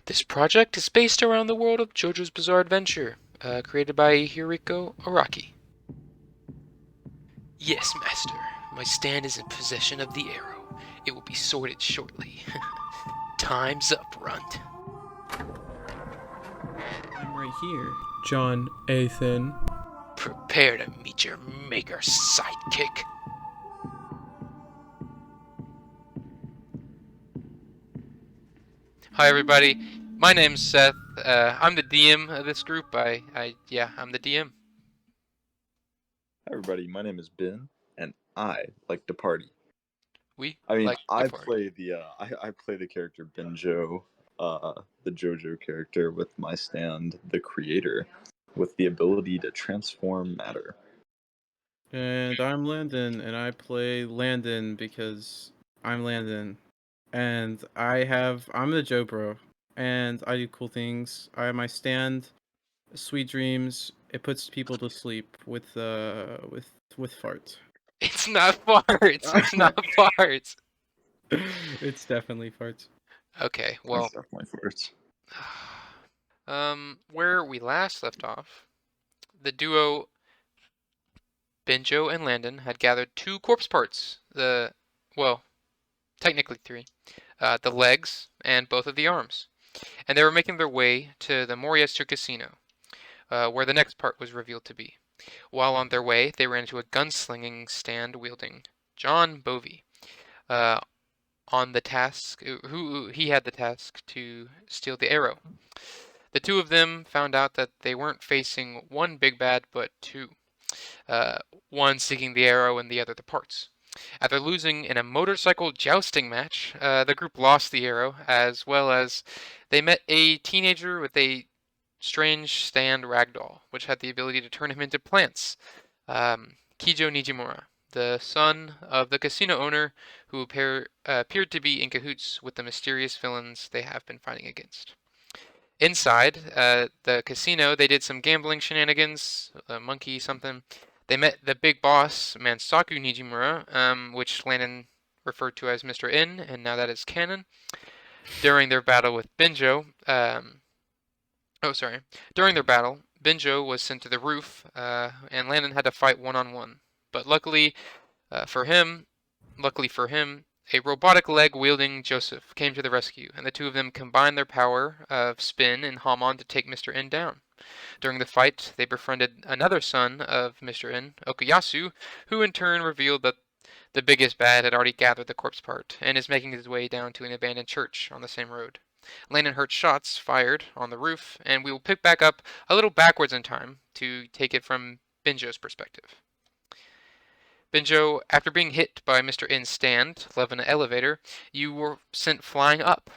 This project is based around the world of JoJo's Bizarre Adventure, created by Hiriko Araki. Yes, Master. My stand is in possession of the arrow. It will be sorted shortly. Time's up, Runt. I'm right here, John Athan. Prepare to meet your maker sidekick. Hi, everybody. My name's Seth. I'm the DM of this group. I'm the DM. Hi everybody, my name is Ben, and I like to party. I play the character Benjo, the JoJo character with my stand, the creator, with the ability to transform matter. And I'm Landon, and I play Landon because I'm Landon. And I'm the Joe Bro, and I do cool things. I have my stand, Sweet Dreams. It puts people to sleep with farts. It's not farts. It's not farts. It's definitely farts. Okay, well. It's definitely farts. Where we last left off, the duo Benjo and Landon had gathered 2 corpse parts. Technically 3. The legs and both of the arms. And they were making their way to the Moriester Casino, where the next part was revealed to be. While on their way, they ran into a gunslinging stand wielding John Bovey on the task, he had the task to steal the arrow. The 2 of them found out that they weren't facing one big bad, but 2. One seeking the arrow and the other the parts. After losing in a motorcycle jousting match, the group lost the arrow, as well as they met a teenager with a strange stand ragdoll, which had the ability to turn him into plants. Kijo Nijimura, the son of the casino owner, who appeared to be in cahoots with the mysterious villains they have been fighting against. Inside the casino, they did some gambling shenanigans, monkey something. They met the big boss, Mansaku Nijimura, which Landon referred to as Mr. N, and now that is canon. During their battle with Benjo, During their battle, Benjo was sent to the roof, and Landon had to fight one-on-one. But luckily for him, a robotic leg-wielding Joseph came to the rescue, and the 2 of them combined their power of spin and Hamon to take Mr. N down. During the fight, they befriended another son of Mr. N, Okuyasu, who in turn revealed that the biggest bad had already gathered the corpse part, and is making his way down to an abandoned church on the same road. Landon heard shots fired on the roof, and we will pick back up a little backwards in time to take it from Benjo's perspective. Benjo, after being hit by Mr. N's stand, left in an elevator, you were sent flying up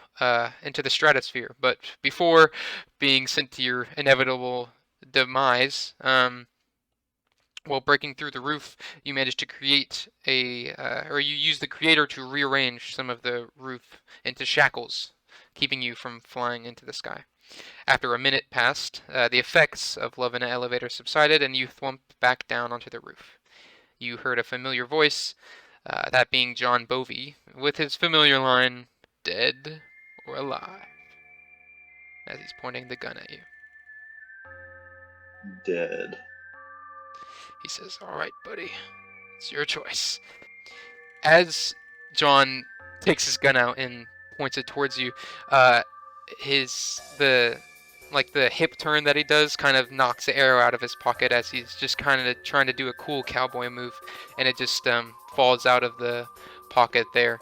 into the stratosphere. But before being sent to your inevitable demise, while breaking through the roof, you managed to create you used the creator to rearrange some of the roof into shackles, keeping you from flying into the sky. After a minute passed, the effects of love in an elevator subsided, and you thumped back down onto the roof. You heard a familiar voice, that being John Bovey, with his familiar line, "Dead or alive?" as he's pointing the gun at you. Dead. He says, "All right, buddy, it's your choice." As John takes his gun out and points it towards you, the hip turn that he does kind of knocks the arrow out of his pocket as he's just kind of trying to do a cool cowboy move, and it just falls out of the pocket there.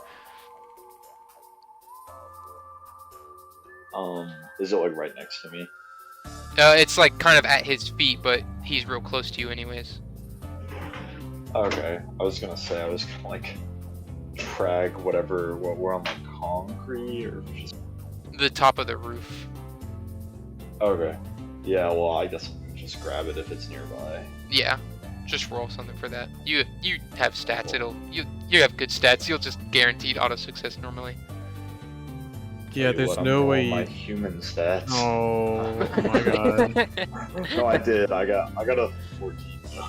Is it like right next to me? It's like kind of at his feet, but he's real close to you anyways. Okay, I was gonna say, I was gonna like drag whatever, what we're on, like concrete or just... The top of the roof. Okay. Yeah, well, I guess I'll just grab it if it's nearby. Yeah, just roll something for that. You have stats. You have good stats. You'll just guaranteed auto success normally. Yeah, there's no way. My human stats. Oh my god. No, I did. I got a 14.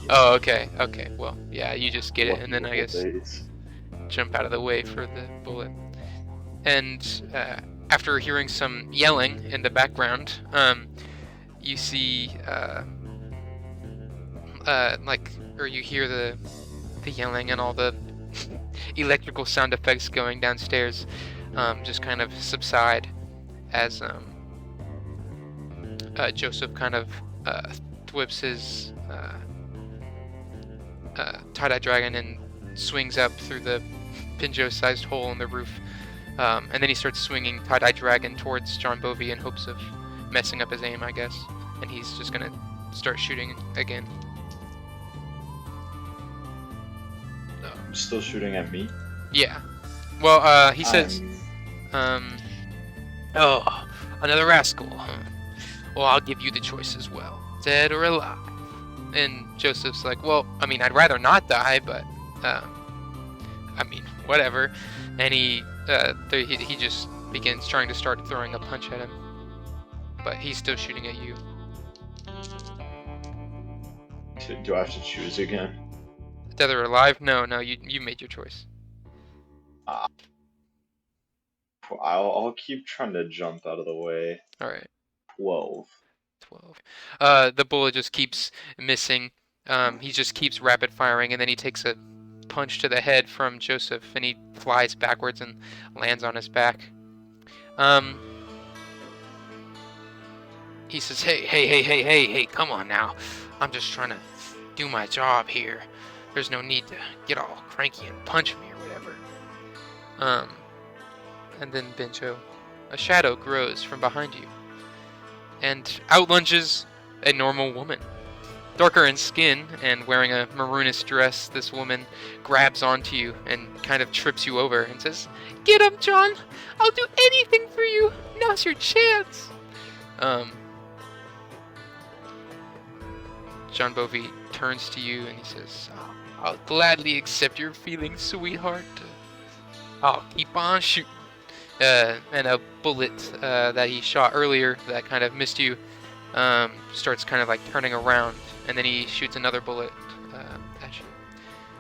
Oh, okay. Well, yeah, you just get it, and then I guess jump out of the way for the bullet. And after hearing some yelling in the background, you see, or you hear the yelling and all the electrical sound effects going downstairs, just kind of subside as Joseph kind of whips his tie-dye dragon and swings up through the Benjo-sized hole in the roof. And then he starts swinging tie-dye dragon towards John Bovey in hopes of messing up his aim, I guess. And he's just gonna start shooting again. Still shooting at me? Yeah. Well, he says, oh, another rascal, huh? Well, I'll give you the choice as well. Dead or alive? And Joseph's like, well, I mean, I'd rather not die, but, I mean, whatever. And he just begins trying to start throwing a punch at him. But he's still shooting at you. Do I have to choose again? Dead or alive? No, you made your choice. I'll keep trying to jump out of the way. Alright. 12. The bullet just keeps missing. He just keeps rapid firing, and then he takes a punch to the head from Joseph, and he flies backwards and lands on his back. He says, hey, come on now. I'm just trying to do my job here. There's no need to get all cranky and punch me or whatever. And then Benjo, a shadow grows from behind you, and out lunges a normal woman. Darker in skin and wearing a maroonish dress, this woman grabs onto you and kind of trips you over and says, "Get up, John! I'll do anything for you! Now's your chance!" John Bovey turns to you and he says, "I'll gladly accept your feelings, sweetheart. I'll keep on shooting." And a bullet that he shot earlier that kind of missed you starts kind of like turning around, and then he shoots another bullet at you.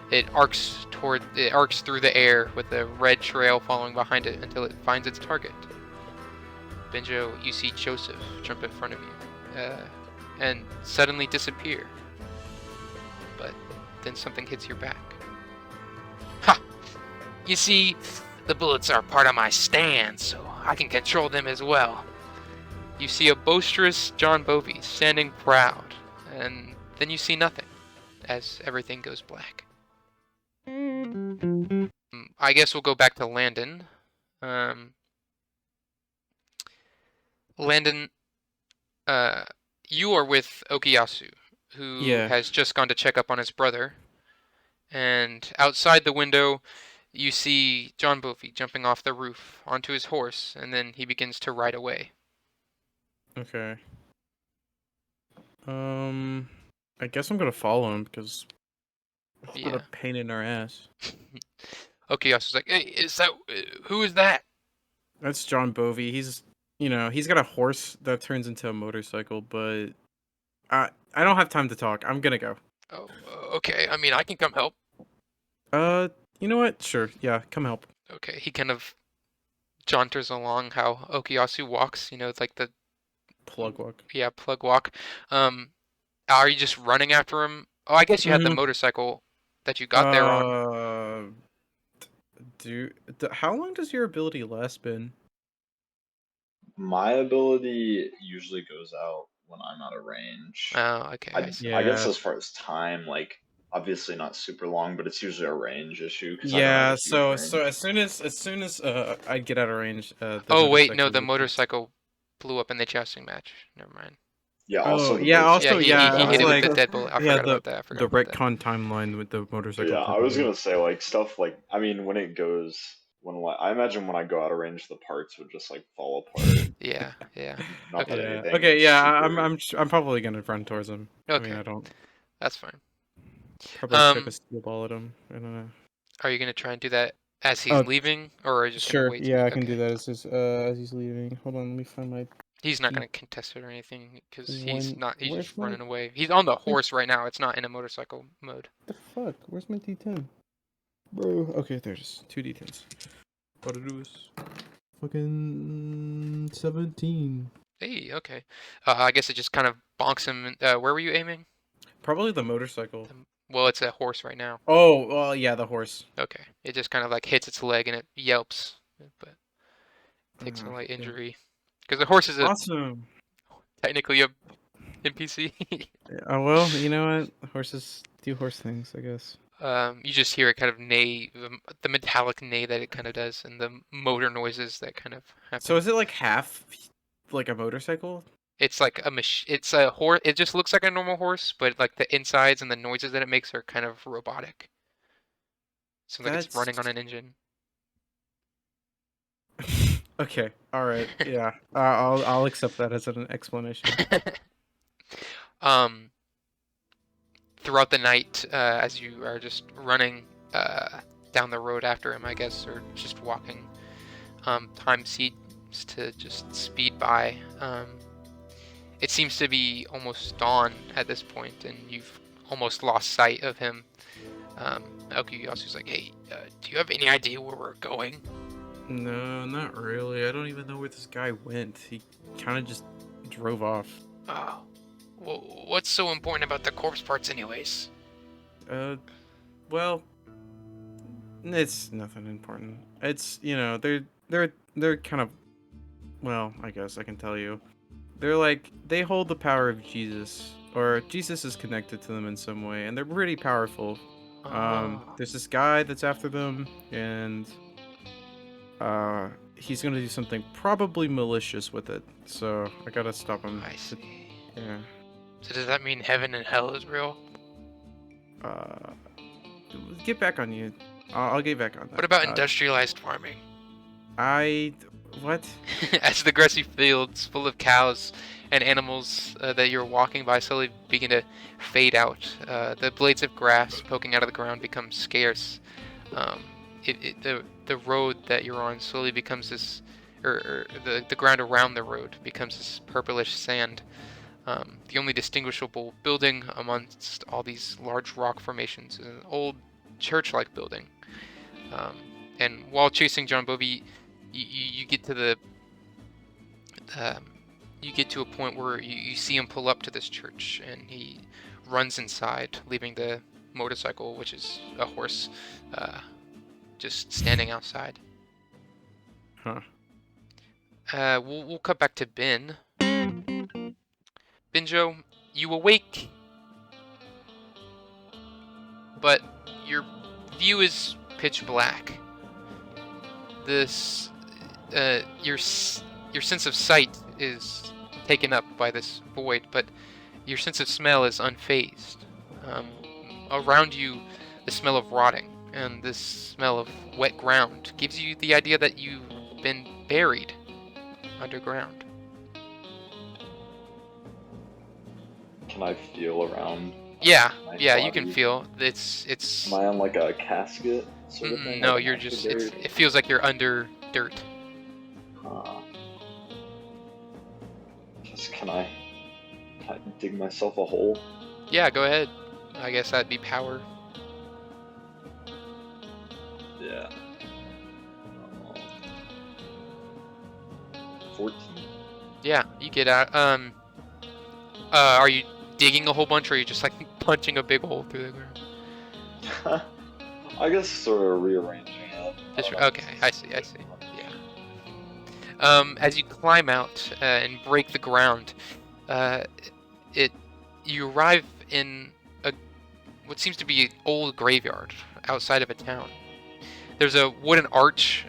It arcs through the air with a red trail following behind it until it finds its target. Benjo, you see Joseph jump in front of you and suddenly disappear. But then something hits your back. Ha! You see, the bullets are part of my stand, so I can control them as well. You see a boisterous John Bovey standing proud, and then you see nothing, as everything goes black. I guess we'll go back to Landon. Landon, you are with Okuyasu, who has just gone to check up on his brother, and outside the window, you see John Bovey jumping off the roof onto his horse, and then he begins to ride away. Okay. I guess I'm gonna follow him because what a pain in our ass. Okuyasu's like, "Hey, who is that?" That's John Bovey. He's got a horse that turns into a motorcycle, but I don't have time to talk. I'm gonna go. Oh, okay. I mean, I can come help. You know what? Sure. Yeah, come help. Okay. He kind of jaunters along how Okuyasu walks. It's like the plug walk. Yeah, plug walk. Are you just running after him? Oh, I guess you had the motorcycle that you got there on. How long does your ability last, Ben? My ability usually goes out when I'm out of range. Oh, okay. I guess as far as time, like, obviously not super long, but it's usually a range issue. Yeah, so as soon as I get out of range. Oh wait, no, the motorcycle blew up in the jousting match. Never mind. Yeah. Also. He hit it with the dead bullet. I forgot about that. The retcon timeline with the motorcycle. Yeah, I was gonna say like stuff like when I imagine when I go out of range, the parts would just like fall apart. Yeah. Okay. Yeah. I'm probably gonna run towards him. Okay. I mean, I don't. That's fine. Probably chuck a steel ball at him. I don't know. Are you gonna try and do that as he's leaving, or are you just gonna wait? Yeah, I can do that as he's leaving. Hold on, let me find my. He's not gonna contest it or anything because he's just running away. He's on the horse right now. It's not in a motorcycle mode. The fuck? Where's my D10? Bro. Okay, there's 2 D10s. What to do is fucking 17. Hey, okay. I guess it just kind of bonks him. Where were you aiming? Probably the motorcycle. Well, it's a horse right now. Oh, well, yeah, the horse. Okay. It just kind of like hits its leg and it yelps, but takes a light Okay. injury. Because the horse is Awesome. technically a NPC. Well, you know what? Horses do horse things, I guess. You just hear it kind of neigh, the metallic neigh that it kind of does, and the motor noises that kind of happen. So is it like half like a motorcycle? It's like it's a horse. It just looks like a normal horse, but like the insides and the noises that it makes are kind of robotic. Sounds like it's running on an engine. Okay. All right. Yeah. I'll accept that as an explanation. Throughout the night, as you are just running down the road after him, I guess, or just walking, time seems to just speed by. It seems to be almost dawn at this point, and you've almost lost sight of him. Okuyasu's like, hey, do you have any idea where we're going? No, not really. I don't even know where this guy went. He kind of just drove off. Oh. Well, what's so important about the corpse parts anyways? Well, it's nothing important. It's, you know, they're kind of, well, I guess I can tell you. They're like, they hold the power of Jesus, or Jesus is connected to them in some way, and they're pretty powerful. There's this guy that's after them, and he's gonna do something probably malicious with it, so I gotta stop him. I see. Yeah. So does that mean heaven and hell is real? Get back on you. I'll get back on that. What about industrialized farming? What? As the grassy fields full of cows and animals that you're walking by slowly begin to fade out, the blades of grass poking out of the ground become scarce. The road that you're on slowly becomes this, or the ground around the road becomes this purplish sand. The only distinguishable building amongst all these large rock formations is an old church-like building. And while chasing John Bovey, you get to a point where you see him pull up to this church, and he runs inside, leaving the motorcycle, which is a horse, just standing outside. Huh. We'll cut back to Ben. Benjo, you awake, but your view is pitch black. Your sense of sight is taken up by this void, but your sense of smell is unfazed. Around you, the smell of rotting and this smell of wet ground gives you the idea that you've been buried underground. Can I feel around? Yeah, my you body? can feel it's. Am I on like a casket sort of thing? No, Like, you're am I just. buried? It feels like you're under dirt. Can I dig myself a hole? Yeah, go ahead. I guess that'd be power. Yeah. 14. Yeah, you get out. Are you digging a whole bunch, or are you just like punching a big hole through the ground? I guess sort of rearranging it. Okay, I see. Yeah. As you climb out and break the ground, you arrive in what seems to be an old graveyard outside of a town. There's a wooden arch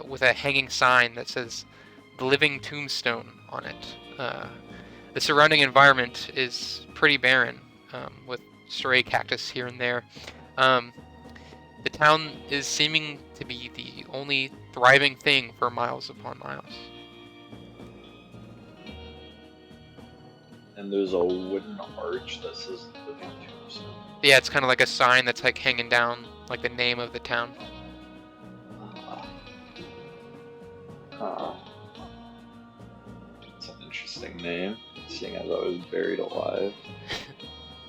with a hanging sign that says "The Living Tombstone" on it. The surrounding environment is pretty barren, with stray cactus here and there. The town is seeming to be the only thriving thing for miles upon miles. And there's a wooden arch that says "Living Tombstone." Yeah, it's kind of like a sign that's like hanging down, like the name of the town. It's an interesting name, seeing as I was buried alive.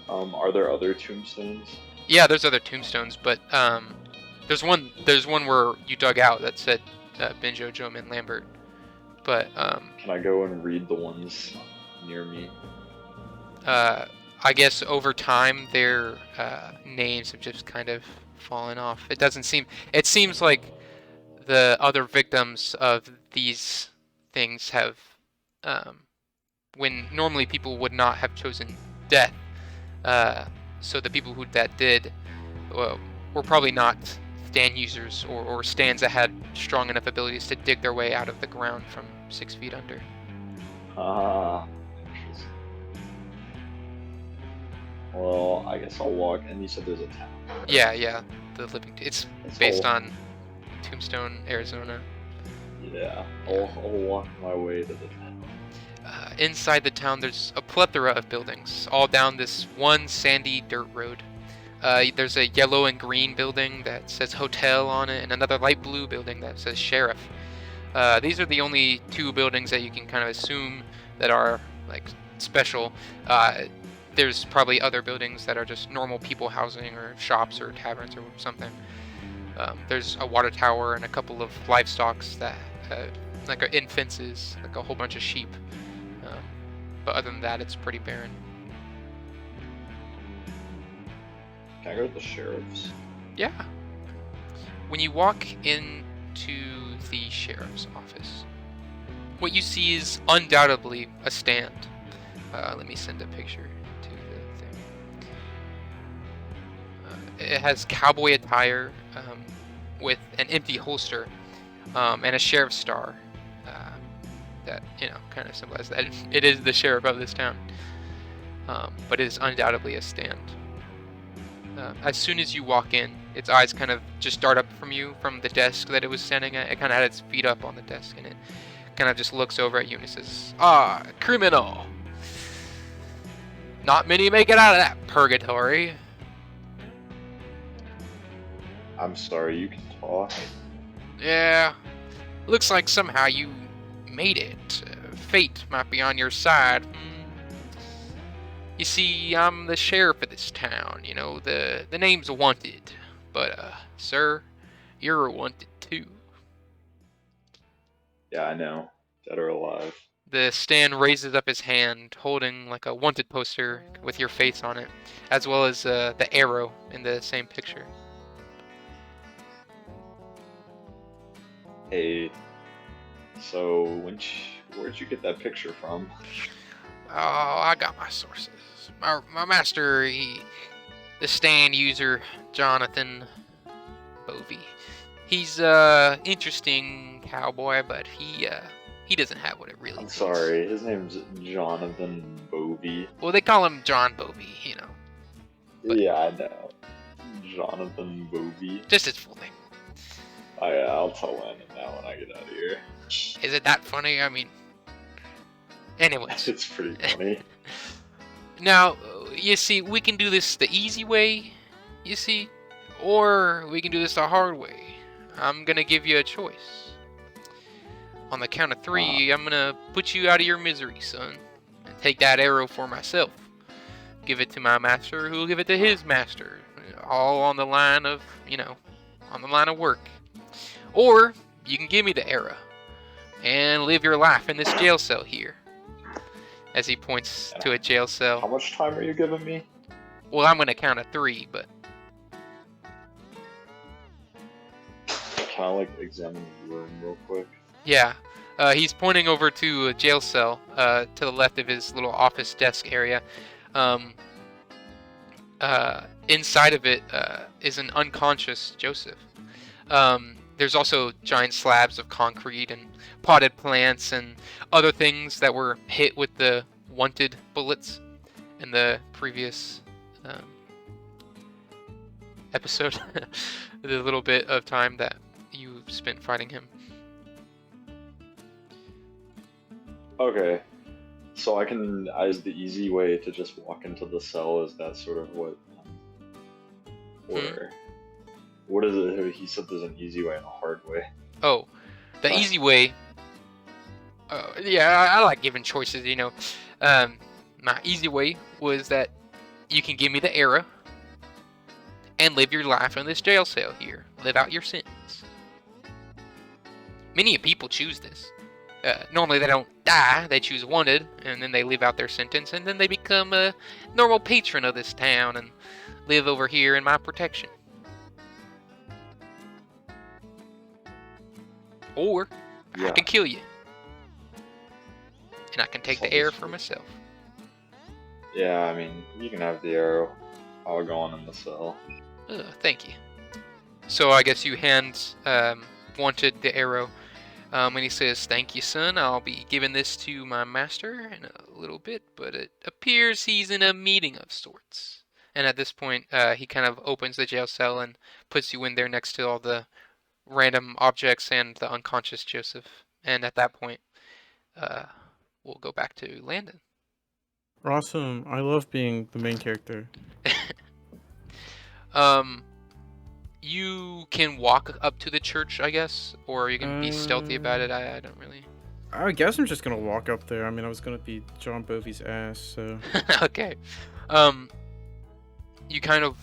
Are there other tombstones? Yeah, there's other tombstones, but there's one where you dug out that said Benjo, Joman, Lambert. But can I go and read the ones near me? I guess over time their names have just kind of fallen off. It seems like the other victims of these things have, when normally people would not have chosen death, so the people that did were probably not stand users or stands that had strong enough abilities to dig their way out of the ground from 6 feet under. Well, I guess I'll walk. And you said there's a town. Right? Yeah. The living. It's based on Tombstone, Arizona. Yeah, I'll walk my way to the town. Inside the town, there's a plethora of buildings, all down this one sandy dirt road. There's a yellow and green building that says hotel on it, and another light blue building that says sheriff. These are the only 2 buildings that you can kind of assume that are like special. There's probably other buildings that are just normal people housing or shops or taverns or something. There's a water tower and a couple of livestocks that like are in fences, like a whole bunch of sheep. But other than that, it's pretty barren. Can I go to the sheriff's? Yeah. When you walk into the sheriff's office, what you see is undoubtedly a stand. Let me send a picture to the thing. It has cowboy attire with an empty holster and a sheriff's star that, kind of symbolizes that it is the sheriff of this town. But it is undoubtedly a stand. As soon as you walk in, its eyes kind of just dart up from the desk that it was standing at. It kind of had its feet up on the desk, and it kind of just looks over at you and it says, "Ah, criminal. Not many make it out of that purgatory." I'm sorry, you can talk. Yeah, looks like somehow you made it. Fate might be on your side. You see, I'm the sheriff of this town. The name's Wanted. But, sir, you're wanted too. Yeah, I know. Dead or alive. The stand raises up his hand, holding like a wanted poster with your face on it, as well as the arrow in the same picture. Hey, so where'd you get that picture from? Oh, I got my sources. My master, the stand user, Jonathan Bovey. He's interesting cowboy, but he doesn't have what it really I'm takes. sorry, his name's Jonathan Bovey. Well, they call him John Bovey, But yeah, I know. Jonathan Bovey. Just his full name. Oh yeah, I'll tell Landon that when I get out of here. Is it that funny? I mean, anyways. It's pretty funny. Now, you see, we can do this the easy way, you see, or we can do this the hard way. I'm gonna give you a choice. On the count of 3, I'm gonna put you out of your misery, son, and take that arrow for myself. Give it to my master, who'll give it to his master. All on the line of, on the line of work. Or, you can give me the arrow, and live your life in this jail cell here. As he points to a jail cell. How much time are you giving me? Well, I'm gonna count to 3, but... Can I, examine the room real quick? Yeah. He's pointing over to a jail cell, to the left of his little office desk area. Inside of it, is an unconscious Joseph. There's also giant slabs of concrete and potted plants and other things that were hit with the wanted bullets in the previous episode. The little bit of time that you spent fighting him. Okay. So is the easy way to just walk into the cell, is that sort of what... Or... What is it? He said there's an easy way and a hard way. Oh, the easy way... yeah, I like giving choices, My easy way was that you can give me the arrow and live your life in this jail cell here. Live out your sentence. Many people choose this. Normally they don't die, they choose wanted, and then they live out their sentence, and then they become a normal patron of this town and live over here in my protection. Or I can kill you. And I can take the arrow for myself. Yeah, I mean, you can have the arrow. I'll go on in the cell. Thank you. So I guess you hand Wanted the arrow. And he says, "Thank you, son. I'll be giving this to my master in a little bit, but it appears he's in a meeting of sorts." And at this point, he kind of opens the jail cell and puts you in there next to all the random objects and the unconscious Joseph. And at that point, we'll go back to Landon. Awesome. I love being the main character. You can walk up to the church, I guess, or you can be stealthy about it. I don't really. I guess I'm just gonna walk up there. I mean, I was gonna be John Bovey's ass, so. Okay. You kind of,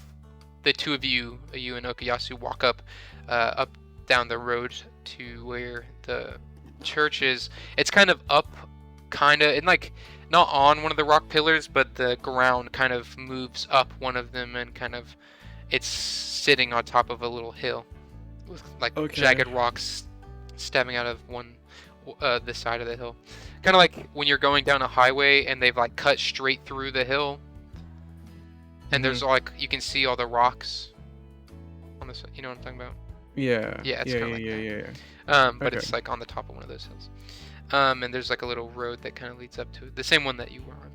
the two of you and Okuyasu, walk up down the road to where the church is. It's kind of up, and like not on one of the rock pillars, but the ground kind of moves up one of them, and kind of it's sitting on top of a little hill with like jagged rocks stabbing out of this side of the hill. Kind of like when you're going down a highway and they've like cut straight through the hill, and there's like you can see all the rocks on this. You know what I'm talking about? Yeah. Yeah, it's kind of like that. But it's like on the top of one of those hills. And there's like a little road that kind of leads up to it, the same one that you were on.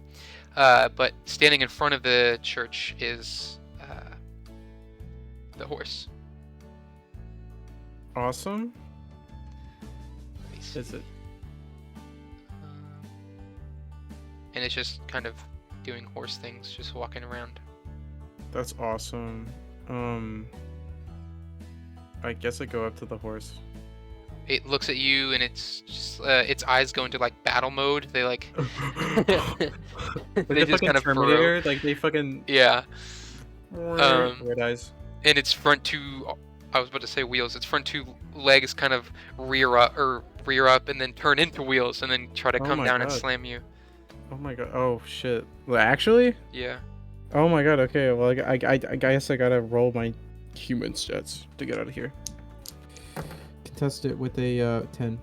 But standing in front of the church is the horse. Awesome. Is it? And it's just kind of doing horse things, just walking around. That's awesome. I guess I go up to the horse. It looks at you, and it's just its eyes go into like battle mode. They like they just kind of Terminator, like they fucking red eyes. And its front two, I was about to say wheels. Its front two legs kind of rear up, and then turn into wheels, and then try to come down and slam you. Oh my god! Oh shit! Well, actually? Yeah. Oh my god! Okay, well I guess I gotta roll my human stats to get out of here. Contest it with a 10.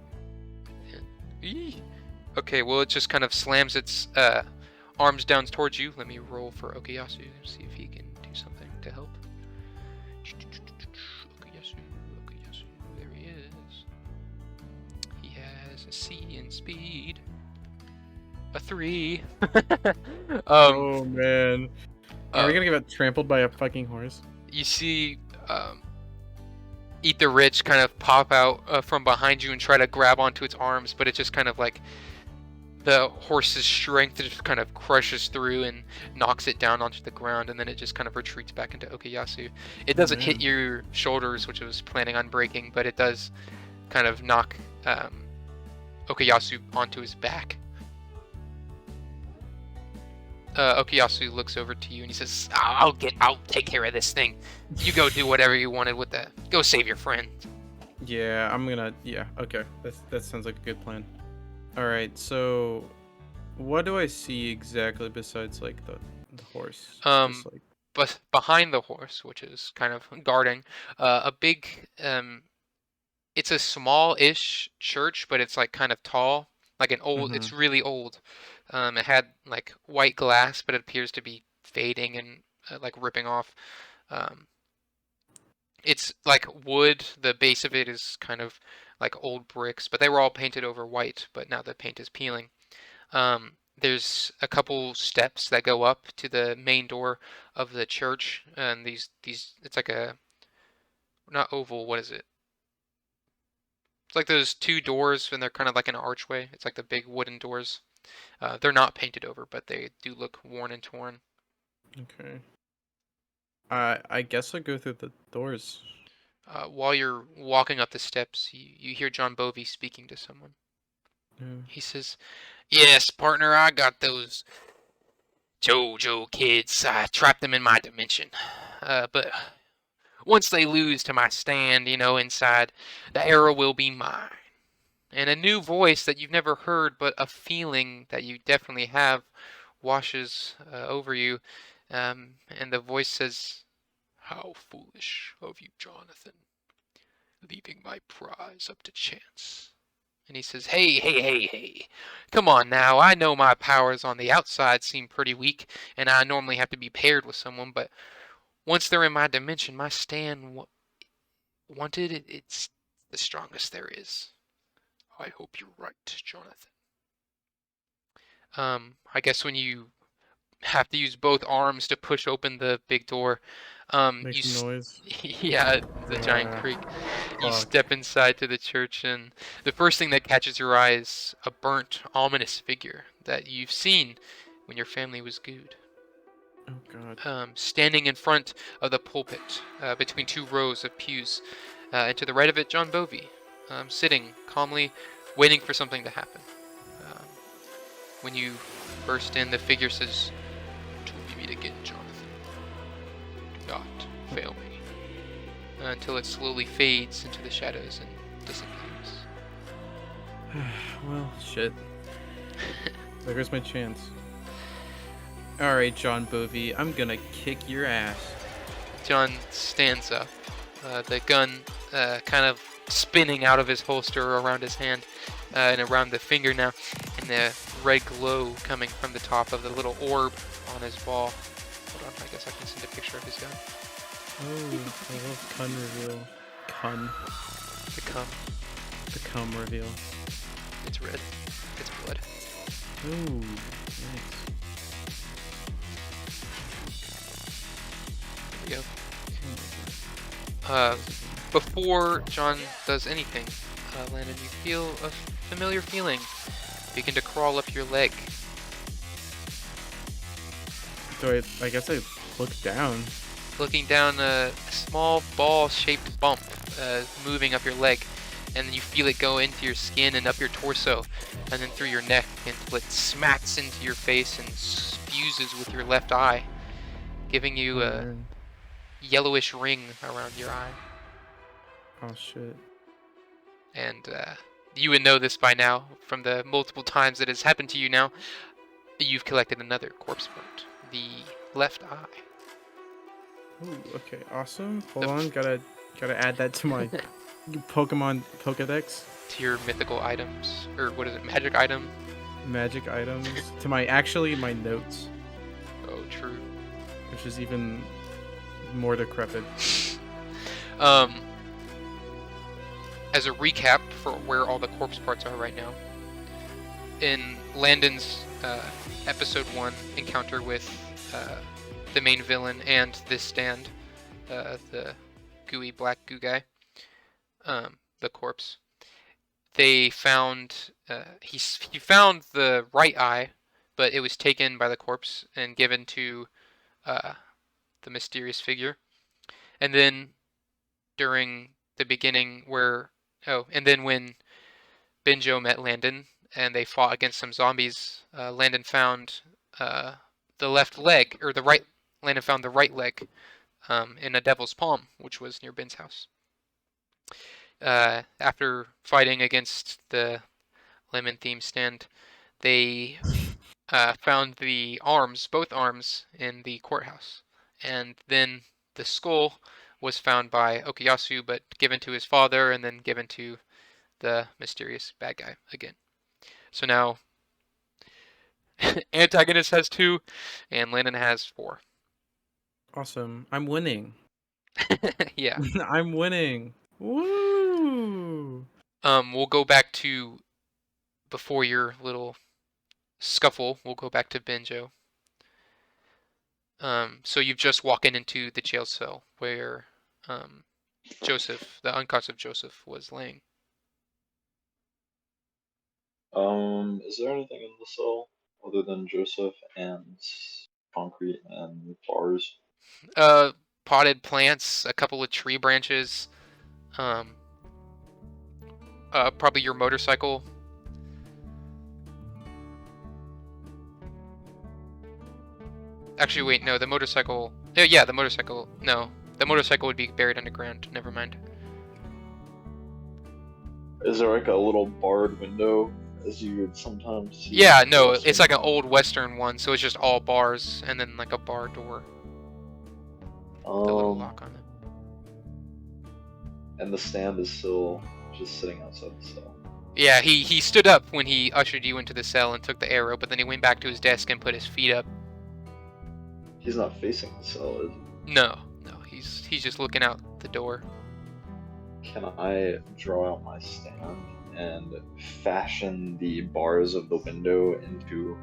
Okay, well it just kind of slams its arms down towards you. Let me roll for Okuyasu, see if he can do something to help. Okuyasu, there he is. He has a C in speed. A 3. Oh man. Are we gonna get trampled by a fucking horse? You see Eat the Rich kind of pop out from behind you and try to grab onto its arms, but it just kind of like the horse's strength just kind of crushes through and knocks it down onto the ground, and then it just kind of retreats back into Okuyasu. It doesn't hit your shoulders, which it was planning on breaking, but it does kind of knock Okuyasu onto his back. Okuyasu looks over to you and he says, I'll take care of this thing. You go do whatever you wanted with that. Go save your friend. Yeah, okay. That sounds like a good plan. Alright, so what do I see exactly besides like the horse? But behind the horse, which is kind of guarding, a big it's a small-ish church, but it's like kind of tall. Like an old it's really old. It had like white glass, but it appears to be fading and like ripping off. It's like wood. The base of it is kind of like old bricks, but they were all painted over white, but now the paint is peeling. There's a couple steps that go up to the main door of the church, and these it's like a not oval. What is it? It's like those two doors, and they're kind of like an archway. It's like the big wooden doors. They're not painted over, but they do look worn and torn. Okay. I guess I'll go through the doors. While you're walking up the steps, you hear John Bovey speaking to someone. He says, "Yes, partner, I got those JoJo kids. I trapped them in my dimension. But once they lose to my stand, inside, the arrow will be mine. and a new voice that you've never heard, but a feeling that you definitely have washes over you. And the voice says, "How foolish of you, Jonathan, leaving my prize up to chance." And he says, hey, come on now, I know my powers on the outside seem pretty weak, and I normally have to be paired with someone, but once they're in my dimension, my stand wanted, it's the strongest there is. I hope you're right, Jonathan. I guess when you have to use both arms to push open the big door, Makes noise. yeah, the giant creak. You Fuck. step inside to the church, and the first thing that catches your eye is a burnt, ominous figure that you've seen when your family was good. Oh God. Standing in front of the pulpit, between two rows of pews, and to the right of it, John Bovey, sitting calmly, waiting for something to happen. Um, when you burst in, the figure says, "Till we meet again, Jonathan. Do not fail me." Until it slowly fades into the shadows and disappears. Well, shit. There goes my chance. Alright, John Bovey, I'm gonna kick your ass. John stands up, the gun kind of spinning out of his holster around his hand and around the finger now, and the red glow coming from the top of the little orb on his ball. Hold on, I guess I can send a picture of his gun. Oh, I love cum reveal. Cum. The cum. The cum reveal. It's red. It's blood. Ooh, nice. There we go. Before John does anything, Landon, you feel a familiar feeling begin to crawl up your leg. So I guess I look down. Looking down, a small ball-shaped bump moving up your leg, and then you feel it go into your skin and up your torso, and then through your neck until it smacks into your face and fuses with your left eye, giving you a yellowish ring around your eye. Oh shit. And you would know this by now from the multiple times that has happened to you now. You've collected another corpse part, the left eye. Ooh, okay, awesome. Hold on, gotta add that to my Pokemon Pokedex. To your mythical items, or what is it, magic item? Magic items. To my notes. Oh, true. Which is even more decrepit. As a recap for where all the corpse parts are right now, in Landon's episode 1 encounter with the main villain and this stand, the gooey black goo guy, the corpse, they found he found the right eye, but it was taken by the corpse and given to the mysterious figure. And then during the beginning and then when Benjo met Landon and they fought against some zombies, Landon found the left leg, or the right. Landon found the right leg in a devil's palm, which was near Ben's house. After fighting against the lemon theme stand, they found the arms, both arms, in the courthouse. And then the skull was found by Okuyasu, but given to his father and then given to the mysterious bad guy again. So now antagonist has 2 and Landon has 4. Awesome. I'm winning. Yeah. I'm winning. Woo! We'll go back to before your little scuffle. We'll go back to Benjo. So you've just walked into the jail cell where Joseph, the unconscious Joseph, was laying. Is there anything in the cell other than Joseph and concrete and bars? Potted plants, a couple of tree branches, probably your motorcycle. Actually, wait, no, the motorcycle. Oh, yeah, the motorcycle. No, the motorcycle would be buried underground. Never mind. Is there like a little barred window, as you would sometimes see? Yeah, no, it's like an old Western one, so it's just all bars and then like a bar door. The little lock on it. And the stand is still just sitting outside the cell. Yeah, he stood up when he ushered you into the cell and took the arrow, but then he went back to his desk and put his feet up. He's not facing the cell, is he? No, he's just looking out the door. Can I draw out my stand and fashion the bars of the window into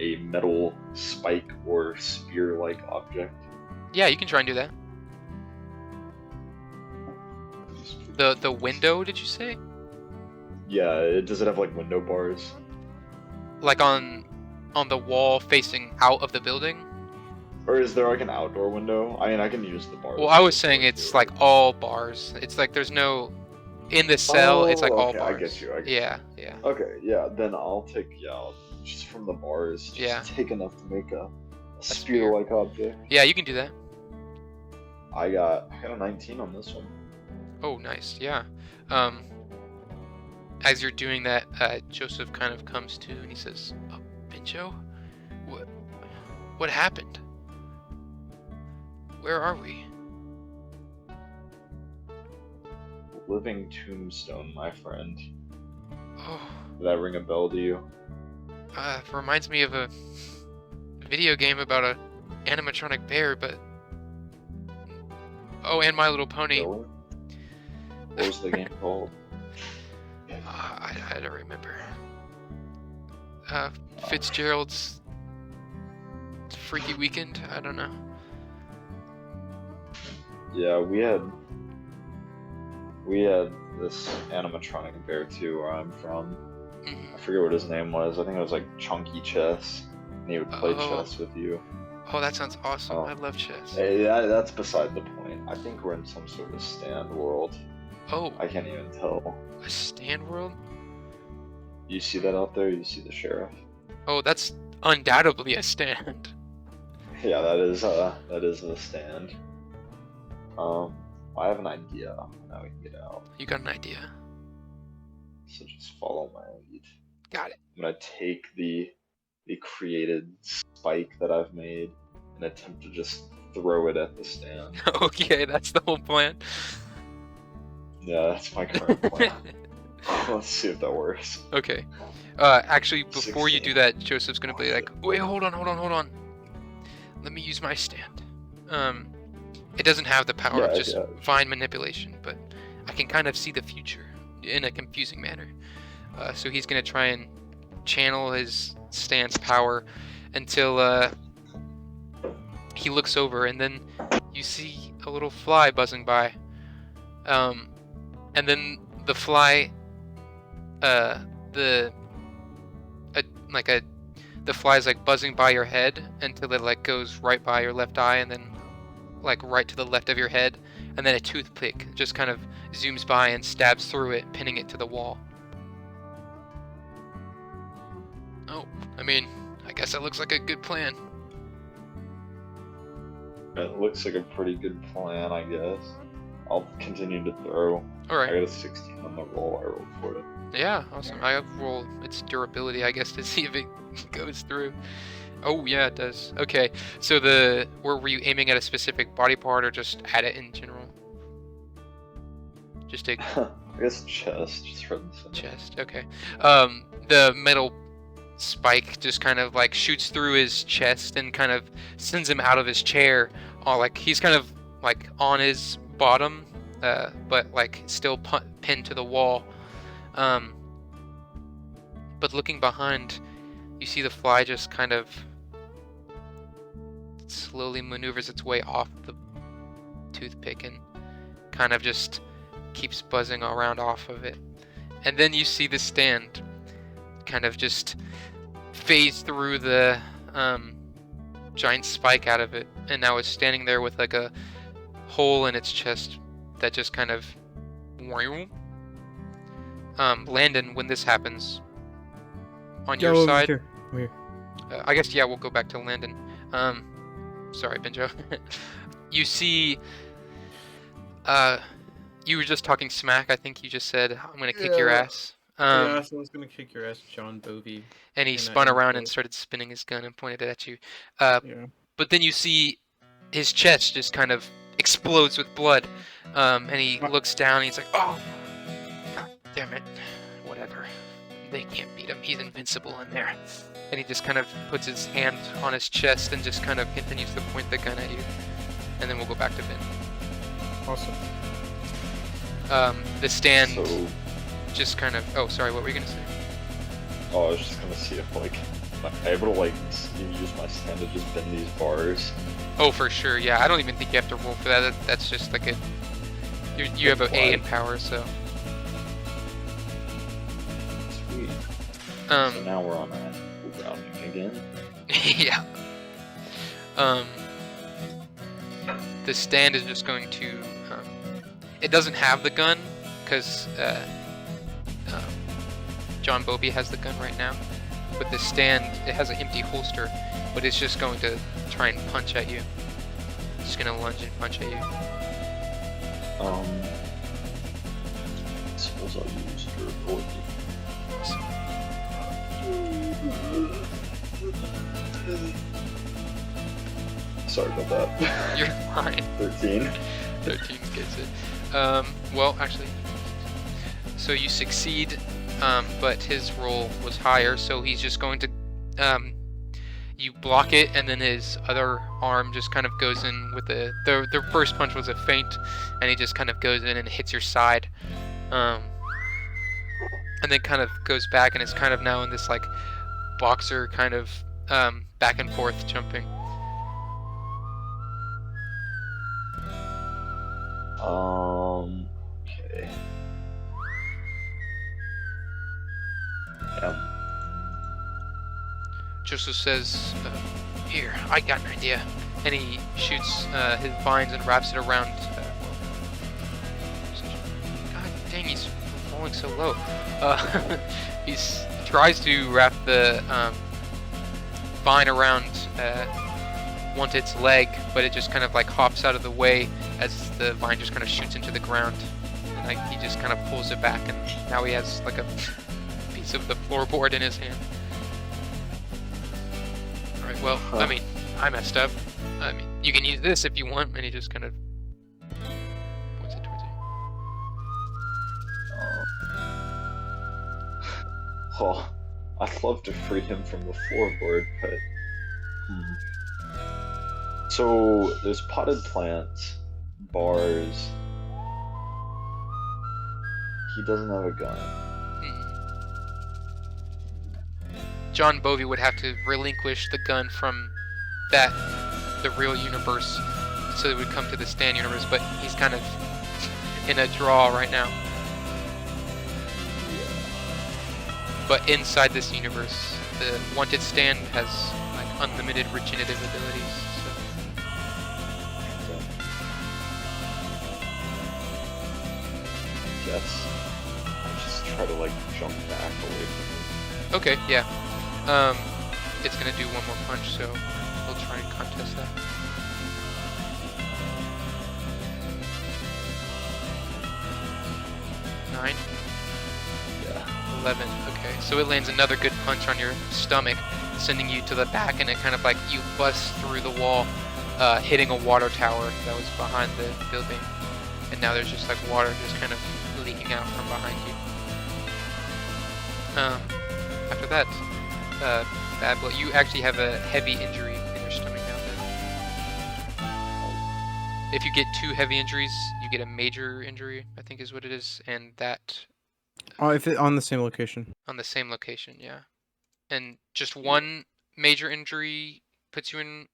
a metal spike or spear-like object? Yeah, you can try and do that. The window, did you say? Yeah, does it have like window bars? Like on the wall facing out of the building? Or is there like an outdoor window? I mean, I can use the bars. Well, I was saying it's like all bars. It's like there's no in the cell. It's like all bars. I get you. Yeah. Okay, yeah. Then I'll take just from the bars. Just take enough to make a spear-like object. Yeah, you can do that. I got a 19 on this one. Oh, nice. Yeah. As you're doing that, Joseph kind of comes to and he says, "Oh, Benjo, what happened? Where are we?" Living tombstone, my friend. Oh. Did that ring a bell to you? Reminds me of a video game about a animatronic bear, but... Oh, and My Little Pony. Really? What was the game called? I don't remember. Fitzgerald's Freaky Weekend? I don't know. Yeah, we had this animatronic bear too where I'm from. I forget what his name was. I think it was like Chunky Chess. And he would play chess with you. Oh, that sounds awesome. I love chess. Hey, that's beside the point. I think we're in some sort of stand world. Oh. I can't even tell. A stand world? You see that out there? You see the sheriff? Oh, that's undoubtedly a stand. Yeah, that is the stand. I have an idea on how we can get out. You got an idea? So just follow my lead. Got it. I'm gonna take the created spike that I've made and attempt to just throw it at the stand. Okay, that's the whole plan. Yeah, that's my current plan. Let's see if that works. Okay. Actually, before you do that, Joseph's gonna be like, "Wait, hold on. Let me use my stand." It doesn't have the power of just fine manipulation, but I can kind of see the future in a confusing manner. So he's gonna try and channel his stand's power until he looks over, and then you see a little fly buzzing by. And then the fly, the fly's like buzzing by your head until it like goes right by your left eye, and then like right to the left of your head, and then a toothpick just kind of zooms by and stabs through it, pinning it to the wall. Oh, I mean, I guess that looks like a good plan. It looks like a pretty good plan, I guess. I'll continue to throw. Alright. I got a 16 on the roll. I rolled for it. Yeah, awesome. I roll its durability, I guess, to see if it goes through. Oh, yeah, it does. Okay, so were you aiming at a specific body part or just at it in general? Just take... I guess chest, just for the chest, okay. The metal spike just kind of like shoots through his chest and kind of sends him out of his chair. Like he's kind of like on his bottom, but like still pinned to the wall. But looking behind, you see the fly just kind of slowly maneuvers its way off the toothpick and kind of just keeps buzzing around off of it. And then you see the stand kind of just phase through the giant spike out of it, and now it's standing there with like a hole in its chest that just kind of... Landon, when this happens, on your side... Here. Here. I guess, yeah, we'll go back to Landon. Sorry, Benjo. You see You were just talking smack. I think you just said, "I'm gonna kick your ass." Yeah, so I was gonna kick your ass, John Bovey. And he spun around and started spinning his gun and pointed it at you. Yeah. But then you see his chest just kind of explodes with blood, and he looks down and he's like, "Oh, God damn it, whatever. They can't beat him. He's invincible in there." And he just kind of puts his hand on his chest and just kind of continues to point the gun at you. And then we'll go back to Ben. Awesome. The stand So, just kind of... Oh, sorry, what were you going to say? oh, I was just gonna see if, like, I'm able to, like, use my stand to just bend these bars. Oh, for sure, yeah. I don't even think you have to roll for that. That's just like a... You have an A in power, so... Sweet. So now we're on that grounding again. Yeah. The stand is just going to... it doesn't have the gun, because John Bovey has the gun right now. But the stand, it has an empty holster, but it's just going to try and punch at you. It's just going to lunge and punch at you. I suppose I'll use durability. Sorry about that. You're fine. 13. 13 gets it. Well, actually, so you succeed, but his roll was higher, so he's just going to, you block it, and then his other arm just kind of goes in with the first punch was a feint, and he just kind of goes in and hits your side, and then kind of goes back, and is kind of now in this, like, boxer kind of, back and forth jumping. Okay. Yeah. Joseph says, "Here, I got an idea," and he shoots his vines and wraps it around. God dang, he's falling so low. He tries to wrap the vine around Wanted's leg, but it just kind of like hops out of the way as the vine just kind of shoots into the ground. And like he just kind of pulls it back, and now he has like a piece of the floorboard in his hand. Alright, well, I mean, I messed up. I mean, you can use this if you want, and he just kind of points it towards you. Oh, I'd love to free him from the floorboard, but... So, there's potted plants, bars... He doesn't have a gun. John Bovey would have to relinquish the gun from the real universe, so it would come to the stand universe, but he's kind of in a draw right now. Yeah. But inside this universe, the Wanted stand has like unlimited regenerative abilities. So. Yes. I'll just try to like jump back away from him. Okay, yeah. It's gonna do one more punch, so we'll try and contest that. Nine? Yeah. 11. Okay, so it lands another good punch on your stomach, sending you to the back, and it kind of like you bust through the wall, hitting a water tower that was behind the building, and now there's just like water just kind of leaking out from behind you. After that, bad blow. You actually have a heavy injury in your stomach now. If you get 2 heavy injuries, you get a major injury, I think is what it is, and that... Oh, if it on the same location. On the same location, yeah. And just 1 major injury puts you in...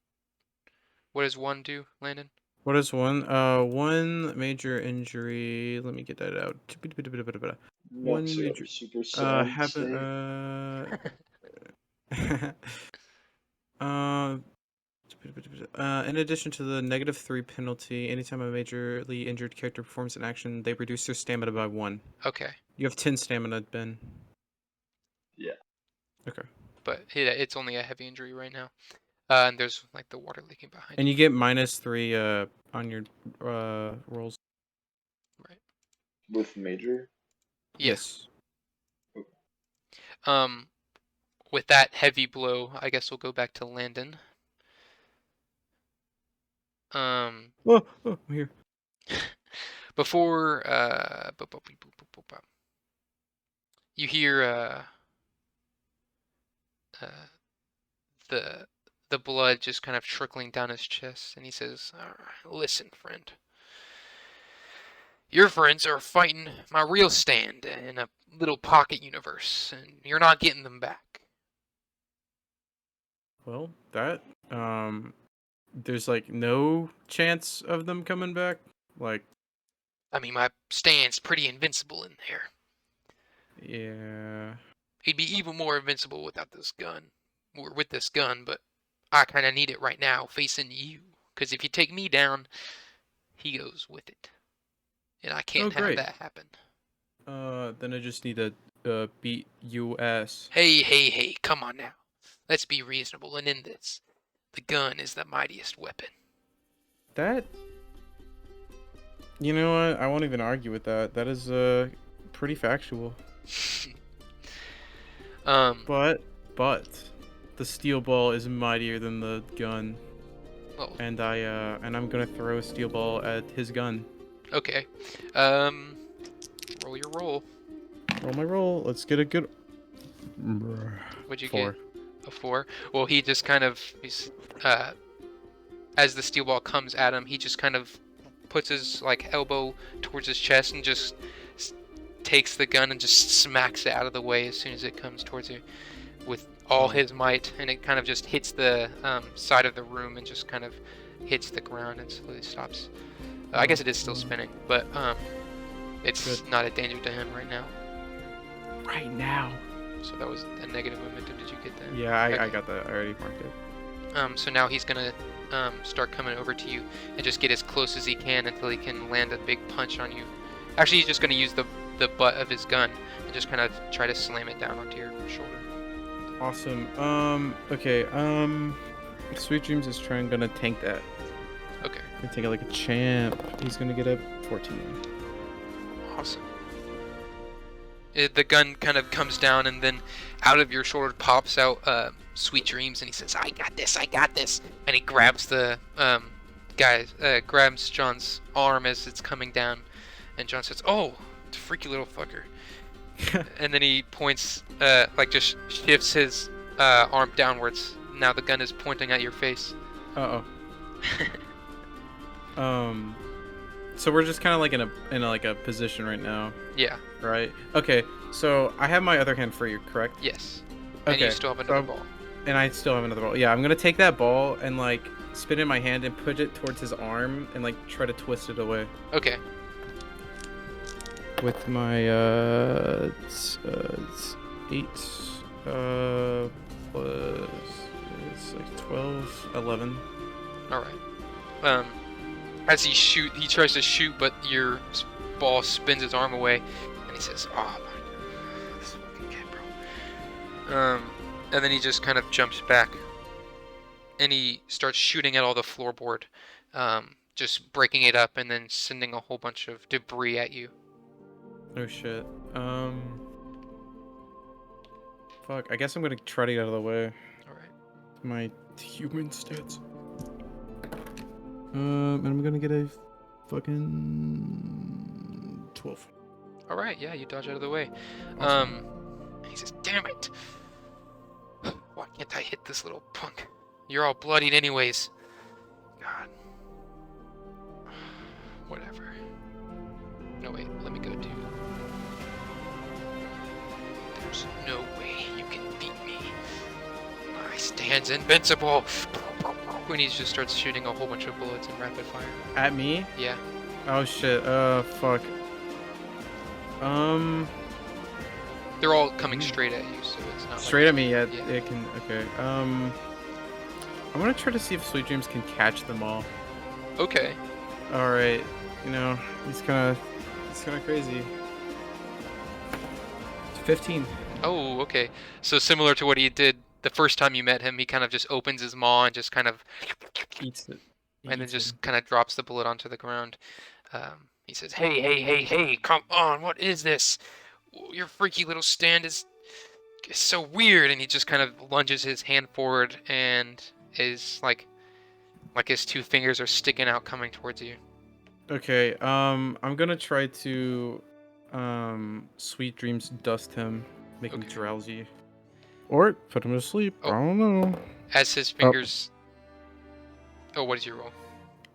What does 1 do, Landon? What is 1? 1 major injury. Let me get that out. 1 major... super in addition to the -3 penalty, anytime a majorly injured character performs an action, they reduce their stamina by 1. Okay. You have 10 stamina, Ben. Yeah. Okay. But it's only a heavy injury right now. And there's like the water leaking behind and you get -3 on your rolls. Right. With major? Yes. With that heavy blow, I guess we'll go back to Landon. I'm here. Before you hear the blood just kind of trickling down his chest, and he says, "Listen, friend. Your friends are fighting my real stand in a little pocket universe, and you're not getting them back." Well, that there's like no chance of them coming back. Like, I mean, my stand's pretty invincible in there. yeah. He'd be even more invincible without this gun, or with this gun, but I kind of need it right now, facing you. Because if you take me down, he goes with it, and I can't have that happen. Then I just need to beat you ass. Hey, come on now. Let's be reasonable and end this. The gun is the mightiest weapon. That... You know what? I won't even argue with that. That is, pretty factual. But the steel ball is mightier than the gun. Well, and I'm gonna throw a steel ball at his gun. Okay. Roll your roll. Roll my roll. Let's get a good... What'd you 4. get? A 4? Well, he just kind of, as the steel ball comes at him, he just kind of puts his elbow towards his chest and just takes the gun and just smacks it out of the way as soon as it comes towards you with all his might, and it kind of just hits the side of the room and just kind of hits the ground and slowly stops. I guess it is still spinning, but it's not a danger to him right now. Right now. So that was a negative momentum. Did you get that? Yeah, I got that. I already marked it. So now he's gonna start coming over to you and just get as close as he can until he can land a big punch on you. Actually, he's just gonna use the butt of his gun and just kind of try to slam it down onto your shoulder. Awesome. Okay. Sweet Dreams is gonna tank that. Okay. Gonna take it like a champ. He's gonna get a 14. Awesome. The gun kind of comes down, and then out of your shoulder pops out Sweet Dreams, and he says, I got this, and he grabs the grabs John's arm as it's coming down, and John says, "Oh, freaky little fucker." And then he points, just shifts his arm downwards. Now the gun is pointing at your face. So we're just kind of like in a position right now. Yeah. Right. Okay. So I have my other hand for you, correct? Yes. Okay. And you still have another ball. And I still have another ball. Yeah, I'm gonna take that ball and spin it in my hand and put it towards his arm and try to twist it away. Okay. With my it's 8 plus it's 12, 11. All right. As he tries to shoot, but your ball spins his arm away, and he says, "Oh my god, this fucking kid, bro." And then he just kind of jumps back, and he starts shooting at all the floorboard, just breaking it up, and then sending a whole bunch of debris at you. Oh shit. Fuck. I guess I'm gonna try to get out of the way. All right. My human stats. And I'm gonna get a fucking 12. All right. Yeah, you dodge out of the way. Awesome. He says, "Damn it! Why can't I hit this little punk? You're all bloodied anyways." God. Whatever. No, wait. Let me go to... There's no way you can beat me. My stand's invincible. When he just starts shooting a whole bunch of bullets in rapid fire. At me? Yeah. Oh shit. Fuck. They're all coming straight at you, so it's not straight at me. Yeah. Yeah. It can. Okay. I'm gonna try to see if Sweet Dreams can catch them all. Okay. All right. You know, he's kind of crazy. 15. Oh, okay. So similar to what he did the first time you met him, he kind of just opens his maw and just kind of Eats it. and then just kind of drops the bullet onto the ground. He says, hey, come on, what is this? Your freaky little stand is so weird. And he just kind of lunges his hand forward and is like his two fingers are sticking out coming towards you. Okay, I'm gonna try to, sweet dreams dust him, make him drowsy. Or put him to sleep, I don't know. As his fingers... Oh, what is your roll?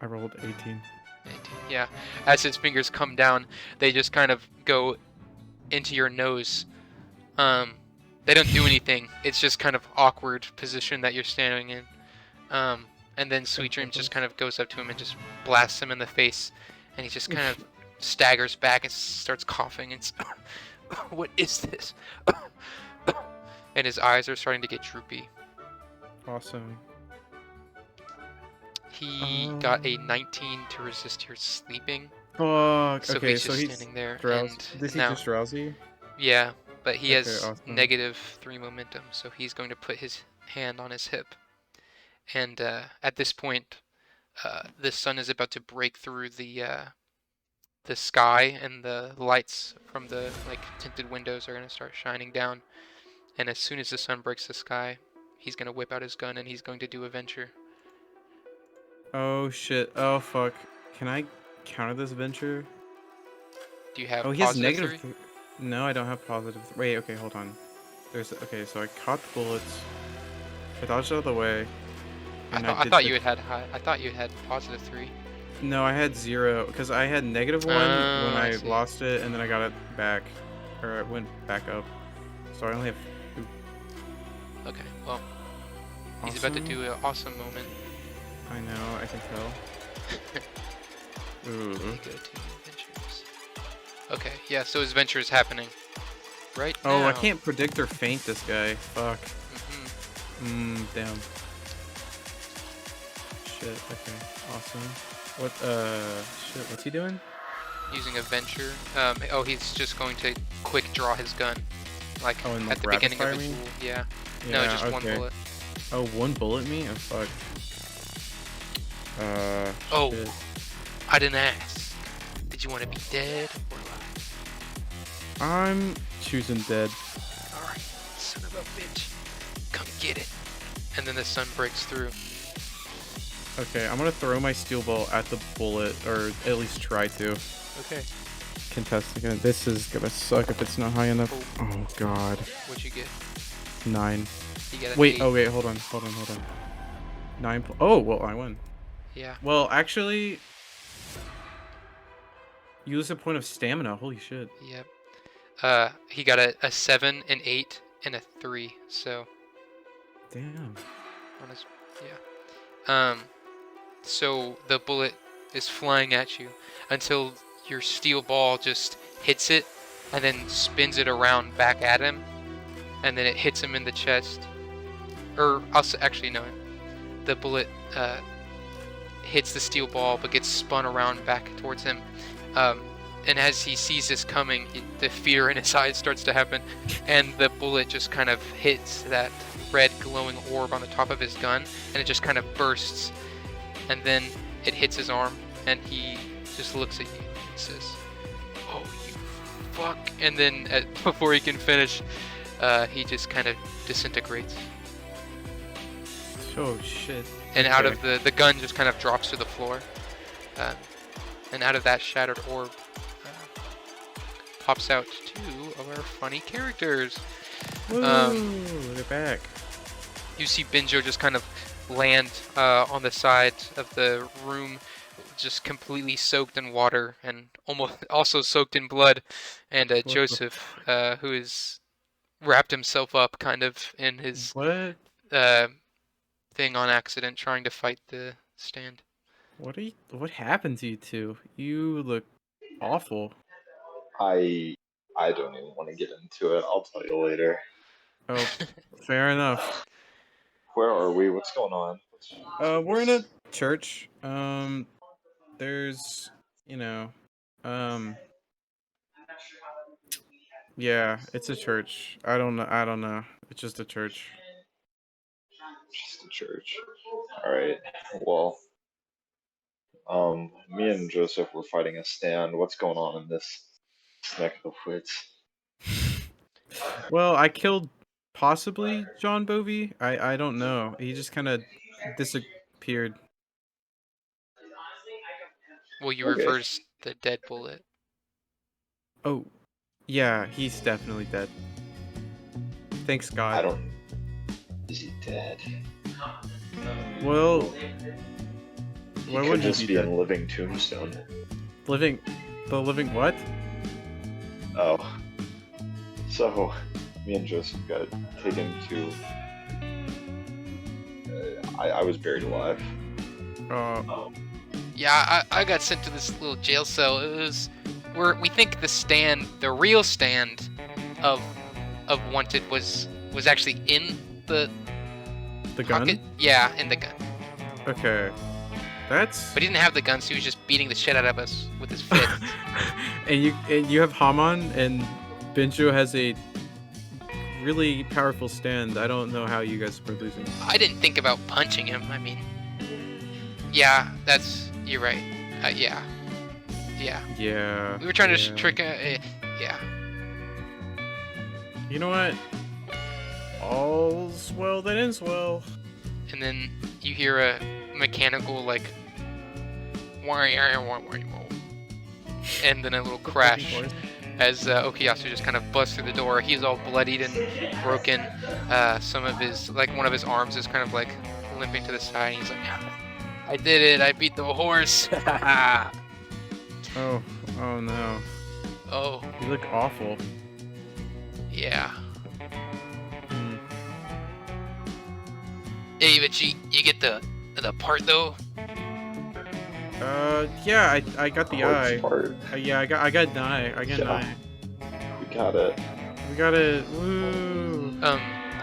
I rolled 18. 18, yeah. As his fingers come down, they just kind of go into your nose. They don't do anything. It's just kind of awkward position that you're standing in. And then Sweet Dreams just kind of goes up to him and just blasts him in the face. And he just kind of staggers back and starts coughing. And what is this? And his eyes are starting to get droopy. Awesome. He got a 19 to resist your sleeping. Fuck. So okay, he's just so he's standing there. Drowsy. Is he just drowsy? Yeah, but he has awesome. -3 momentum, so he's going to put his hand on his hip. And at this point, the sun is about to break through the sky, and the lights from the tinted windows are going to start shining down. And as soon as the sun breaks the sky, he's going to whip out his gun and he's going to do a venture. Oh shit. Oh fuck. Can I counter this venture? Do you have he has positive -3? No, I don't have positive. Wait, okay, hold on. Okay, so I caught the bullets. I dodged out of the way. I thought you had high. I thought you had +3. No, I had 0 because I had -1 when I lost it, and then I got it back, or it went back up. So I only have 2. Okay, well, he's about to do an awesome moment. I know, I can tell. Ooh. Go to adventures. Okay, yeah, so his venture is happening right now. Oh, I can't predict or feint this guy. Fuck. Damn. Shit, okay, awesome. What, shit, what's he doing? Using a venture. He's just going to quick draw his gun. Like, at the beginning of his duel. Yeah. No, just one bullet. Oh, 1 bullet me? Oh, fuck. Shit. I didn't ask. Did you want to be dead or alive? I'm choosing dead. Alright, son of a bitch. Come get it. And then the sun breaks through. Okay, I'm gonna throw my steel ball at the bullet, or at least try to. Okay. Contest again. This is gonna suck if it's not high enough. Oh god. What'd you get? 9. You get wait, 8. Wait, hold on. 9. Oh, well, I won. Yeah. Well, actually, you lose a point of stamina. Holy shit. Yep. He got a 7, an 8, and a 3. So. Damn. Yeah. So the bullet is flying at you until your steel ball just hits it and then spins it around back at him, and then it hits him in the chest. Or actually no, the bullet hits the steel ball but gets spun around back towards him. And as he sees this coming, the fear in his eyes starts to happen, and the bullet just kind of hits that red glowing orb on the top of his gun, and it just kind of bursts, and then it hits his arm, and he just looks at you and says, "Oh, you fuck!" And then before he can finish, he just kind of disintegrates. Oh shit. And out of the gun just kind of drops to the floor, and out of that shattered orb pops out 2 of our funny characters. Woo, they're back. You see Benjo just kind of land on the side of the room, just completely soaked in water and almost also soaked in blood, and Joseph, who is wrapped himself up kind of in his thing on accident, trying to fight the stand. What happened to you two? You look awful. I don't even want to get into it. I'll tell you later. Oh, fair enough. Where are we? What's going on? We're in a church. There's, yeah, it's a church. I don't know. It's just a church. Just a church. All right. Well, Me and Joseph were fighting a stand. What's going on in this neck of the woods? Well, I killed possibly John Bovey. I don't know. He just kind of disappeared. Well, you Okay. reverse the dead bullet. Oh, yeah, he's definitely dead. Thanks, God. I don't. Is he dead? Well, He why could wouldn't just he be be in dead? living tombstone. The living what? Oh. So, me and Joseph got taken to. I was buried alive. Yeah, I got sent to this little jail cell. It was we think the real stand of Wanted was actually in the pocket. Gun? Yeah, in the gun. Okay. That's. But he didn't have the gun, so he was just beating the shit out of us with his fists. and you have Haman, and Benjo has a really powerful stand. I don't know how you guys were losing. I didn't think about punching him. I mean, yeah, you're right. Yeah. Yeah. We were trying to trick. Yeah. You know what? All's well that ends well. And then you hear a mechanical like, and then a little crash as Okuyasu just kind of busts through the door. He's all bloodied and broken. One of his arms is kind of like limping to the side. And he's like, I did it. I beat the horse. Oh no. Oh. You look awful. Yeah. Hey, but you get the part though. Yeah, I got the eye. Part. Yeah, I got an eye. I got an eye. We got it. We got it. Woo.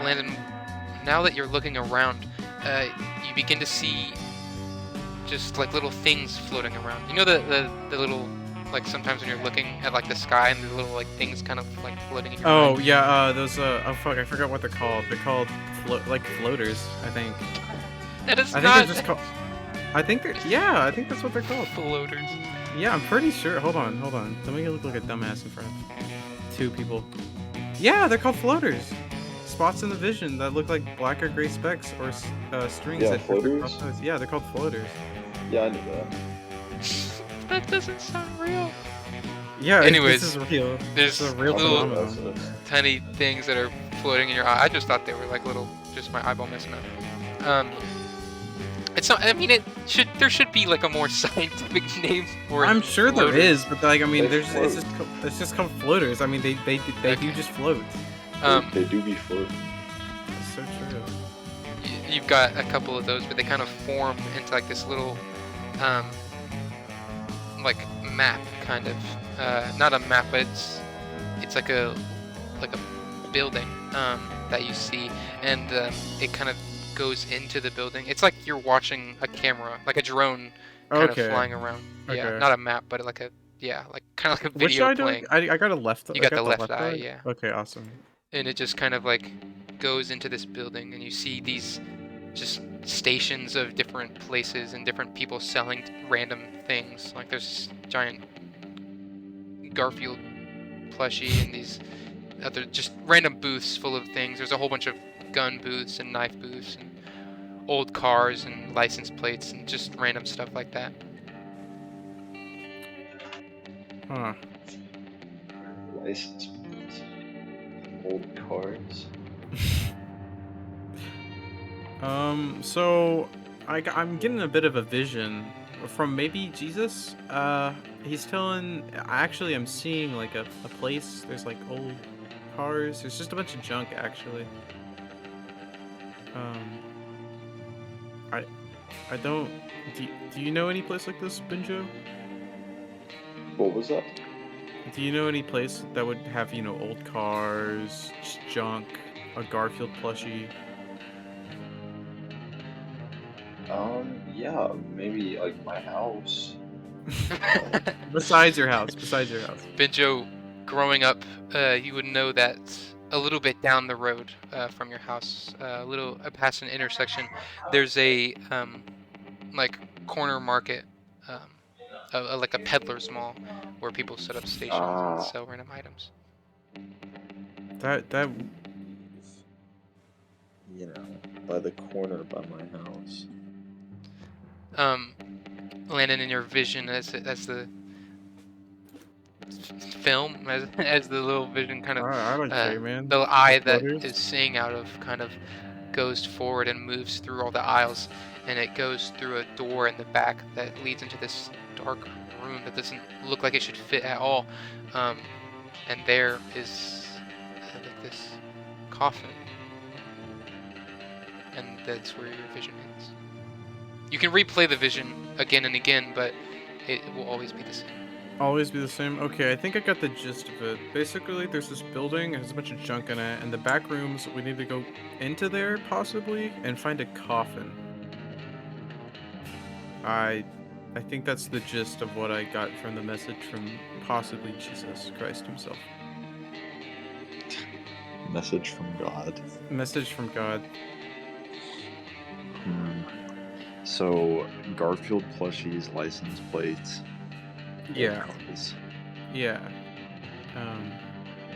Landon, now that you're looking around, you begin to see just like little things floating around. You know the little, like sometimes when you're looking at like the sky and the little like things kind of like floating in your mind. Yeah, those oh fuck, I forgot what they're called. They're called floaters, I think. That is I not. think they're just called. I think that's what they're called. Floaters. Yeah, I'm pretty sure. Hold on. Don't make it look like a dumbass in front of 2 people. Yeah, they're called floaters. Spots in the vision that look like black or gray specks or strings. Yeah, that floaters? Yeah, they're called floaters. Yeah, I knew that. That doesn't sound real. Yeah, anyways, this is real. There's It's a real little phenomenon. tiny things that are floating in your eye. I just thought they were like little, just my eyeball messing up. It's not. I mean, there should be like a more scientific name for it. I'm sure there floater. is, but like I mean, They it's just called floaters. I mean, they do just float. They do be floating. That's so true. You've got a couple of those, but they kind of form into like this little, like map kind of. Not a map, but it's like a building that you see, and it kind of goes into the building. It's like you're watching a camera, like a drone, kind of flying around. Yeah, Okay. not a map, but like kind of like a Which video eye do playing. I got a left. You I got the left eye, eye? yeah. Okay, awesome. And it just kind of like goes into this building, and you see these just stations of different places and different people selling random things. Like there's this giant Garfield plushie and these other just random booths full of things. There's a whole bunch of gun booths and knife booths and old cars and license plates and just random stuff like that. Huh. License plates. Old cars. So I'm getting a bit of a vision from maybe Jesus. He's telling. Actually, I'm seeing like a place. There's like old cars. There's just a bunch of junk actually. I don't. Do you know any place like this, Benjo? What was that? Do you know any place that would have, old cars, just junk, a Garfield plushie? Yeah, maybe like my house. Besides your house. Benjo, growing up, you would know that a little bit down the road from your house, a little past an intersection, there's a like corner market like a peddler's mall where people set up stations and sell random items. That You know, by the corner by my house. Landon, in your vision as the film, as the little vision kind of I don't care, man. the eye Just that butters. is seeing out of kind of goes forward and moves through all the aisles, and it goes through a door in the back that leads into this dark room that doesn't look like it should fit at all, and there is like this coffin, and that's where your vision ends. You can replay the vision again and again, but it will always be the same. Always be the same? Okay, I think I got the gist of it. Basically, there's this building, it has a bunch of junk in it, and the back rooms, we need to go into there, possibly, and find a coffin. I think that's the gist of what I got from the message from possibly Jesus Christ himself. Message from God. Message from God. So, Garfield plushies, license plates. Yeah. Cars, Yeah.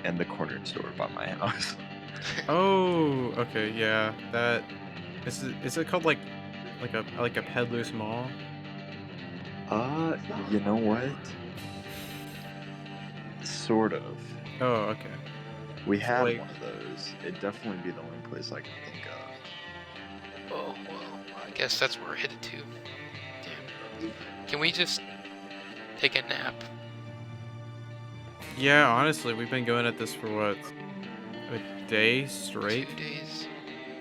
and the corner store by my house. Oh, okay, yeah. That is it called like a peddler's mall? You know what? Sort of. Oh, okay. We had Like- one of those. It'd definitely be the only place I can think of. Oh, well, I guess that's where we're headed to. Damn. Can we just take a nap? Yeah, honestly, we've been going at this for what? A day straight? 2 days.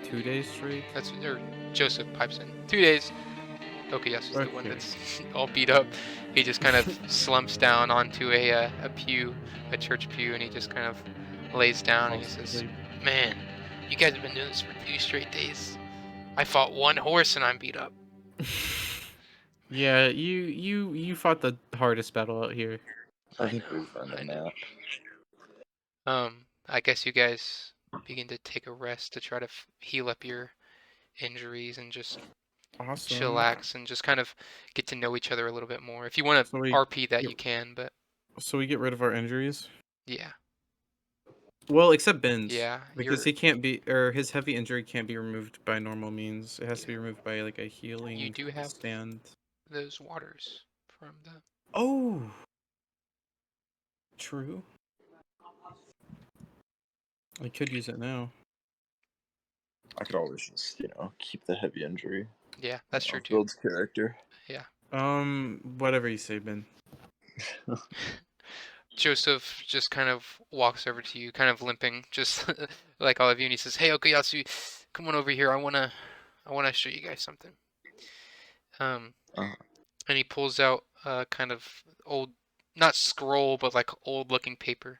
2 days straight? That's or Joseph pipes in. 2 days. Okay, yes, is the one Okay. that's all beat up. He just kind of slumps down onto a pew, a church pew, and he just kind of lays down and he says, Possibly. "Man, you guys have been doing this for 2 straight days. I fought one horse and I'm beat up." Yeah, you fought the hardest battle out here. I think we've earned a nap. I guess you guys begin to take a rest to try to heal up your injuries and just Awesome. chillax and just kind of get to know each other a little bit more. If you want to So we- RP that, yep. you can, but So we get rid of our injuries? yeah. Well, except Ben's. Yeah, Because he can't be, or his heavy injury can't be removed by normal means. It has to be removed by like a healing You do have stand. those waters from the... Oh! True. I could use it now. I could always just, keep the heavy injury. Yeah, that's true too. Builds character. Whatever you say, Ben. Joseph just kind of walks over to you, kind of limping, just like all of you, and he says, "Hey, Okuyasu, come on over here. I wanna show you guys something." And he pulls out kind of old, not scroll, but like old-looking paper,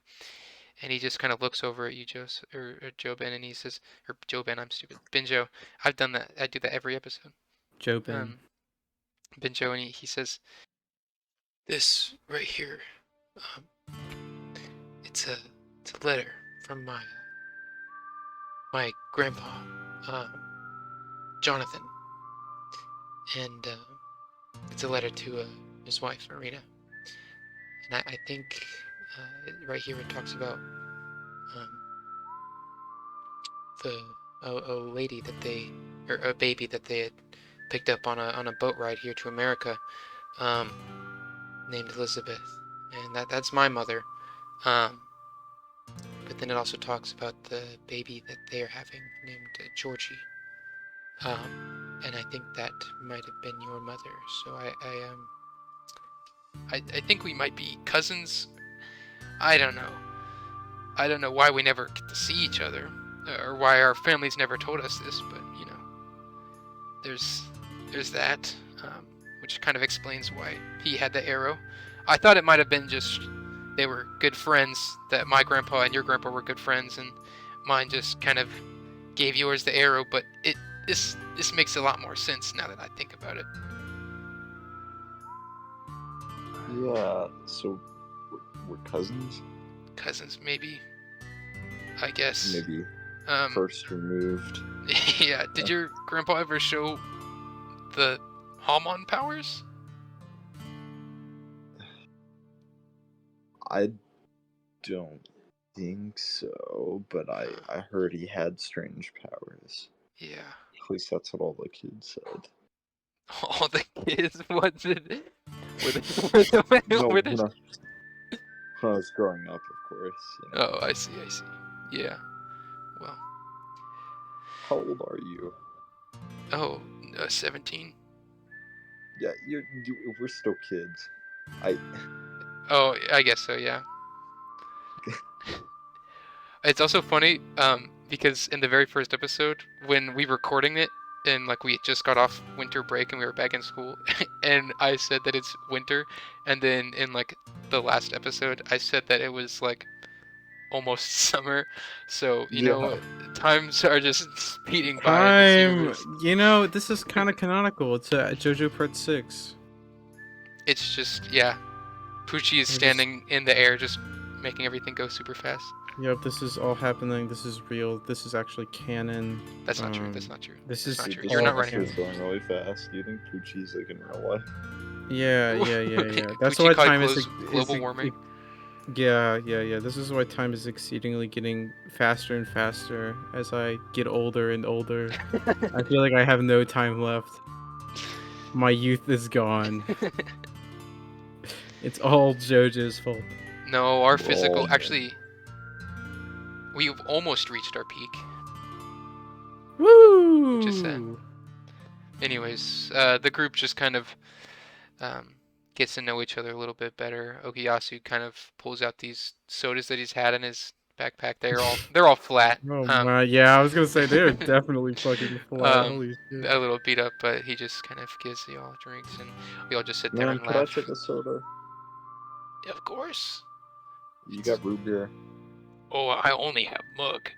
and he just kind of looks over at you, Joseph or Joe Ben, and he says, or Joe Ben, I'm stupid, Benjo. I've done that. I do that every episode. Joe Ben. Benjo, and he says, "This right here, it's a letter from my grandpa, Jonathan, and it's a letter to his wife, Marina. And I think right here it talks about a lady that they, or a baby that they had picked up on a boat ride here to America, named Elizabeth, and that's my mother. But then it also talks about the baby that they are having named Georgie. And I think that might have been your mother. So I think we might be cousins. I don't know. I don't know why we never get to see each other, or why our families never told us this. But there's that, which kind of explains why he had the arrow. I thought it might have been just they were good friends, that my grandpa and your grandpa were good friends, and mine just kind of gave yours the arrow. But this makes a lot more sense now that I think about it. Yeah, so we're cousins? Cousins, maybe. I guess. Maybe first removed. Yeah, did your grandpa ever show the Hamon powers? I don't think so, but I heard he had strange powers. Yeah. At least that's what all the kids said. All the kids? What's it? No, when I was growing up, of course. You know. Oh, I see. Yeah. Well. How old are you? Oh, 17. Yeah, we're still kids. Oh, I guess so. Yeah. It's also funny, because in the very first episode, when we were recording it, and like we just got off winter break and we were back in school, and I said that it's winter, and then in like the last episode, I said that it was like almost summer. So you know, times are just speeding by in this universe. You know, this is kind of canonical. It's JoJo Part 6. It's just, yeah, Poochie is standing in the air, just making everything go super fast. Yep, this is all happening. This is real. This is actually canon. That's not true. That's not true. This is not is true. You're not running. It's going really fast. Do you think Poochie's like in real life? Yeah. That's Poochie why caught time is global warming. Yeah. This is why time is exceedingly getting faster and faster as I get older and older. I feel like I have no time left. My youth is gone. It's all JoJo's fault. No, our physical... Actually, we've almost reached our peak. Woo! Which is sad. Anyways, the group just kind of gets to know each other a little bit better. Okuyasu kind of pulls out these sodas that he's had in his backpack. They're all flat. Oh my, yeah, I was gonna say they're definitely fucking flat. Holy shit. A little beat up, but he just kind of gives y'all drinks, and we all just sit there and could laugh. I take a soda? Of course. You got root beer. Oh, I only have mug.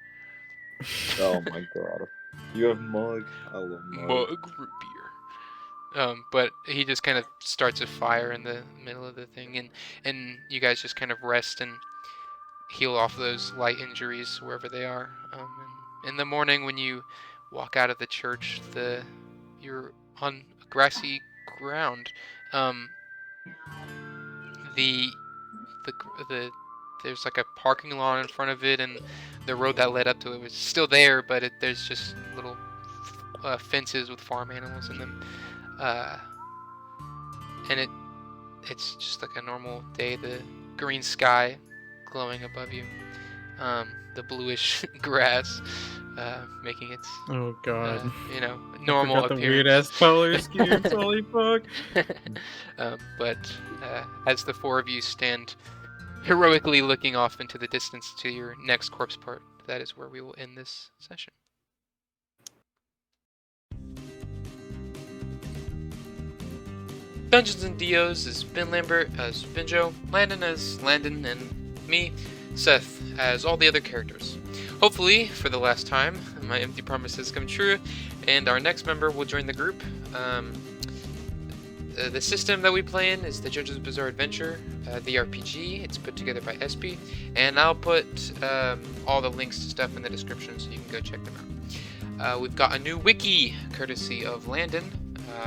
Oh my god. You have mug? I love mug. Mug root beer. But he just kind of starts a fire in the middle of the thing, and you guys just kind of rest and heal off those light injuries wherever they are. And in the morning, when you walk out of the church, you're on grassy ground. There's like a parking lot in front of it, and the road that led up to it was still there, but there's just little fences with farm animals in them, and it's just like a normal day. The green sky glowing above you, the bluish grass making its normal appearance. The weird ass color schemes. Holy fuck! But as the four of you stand heroically looking off into the distance to your next corpse part, that is where we will end this session. Dungeons and Dios is Ben Lambert as Benjo, Landon as Landon, and me, Seth, as all the other characters. Hopefully, for the last time, my empty promises come true, and our next member will join the group. The system that we play in is the JoJo's Bizarre Adventure, the RPG. It's put together by SP, and I'll put all the links to stuff in the description so you can go check them out. We've got a new wiki, courtesy of Landon.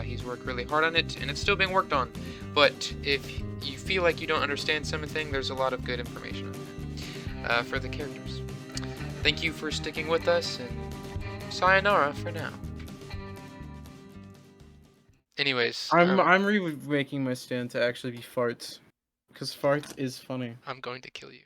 He's worked really hard on it, and it's still being worked on. But if you feel like you don't understand something, there's a lot of good information on there for the characters. Thank you for sticking with us, and sayonara for now. Anyways, I'm remaking my stand to actually be farts, because farts is funny. I'm going to kill you.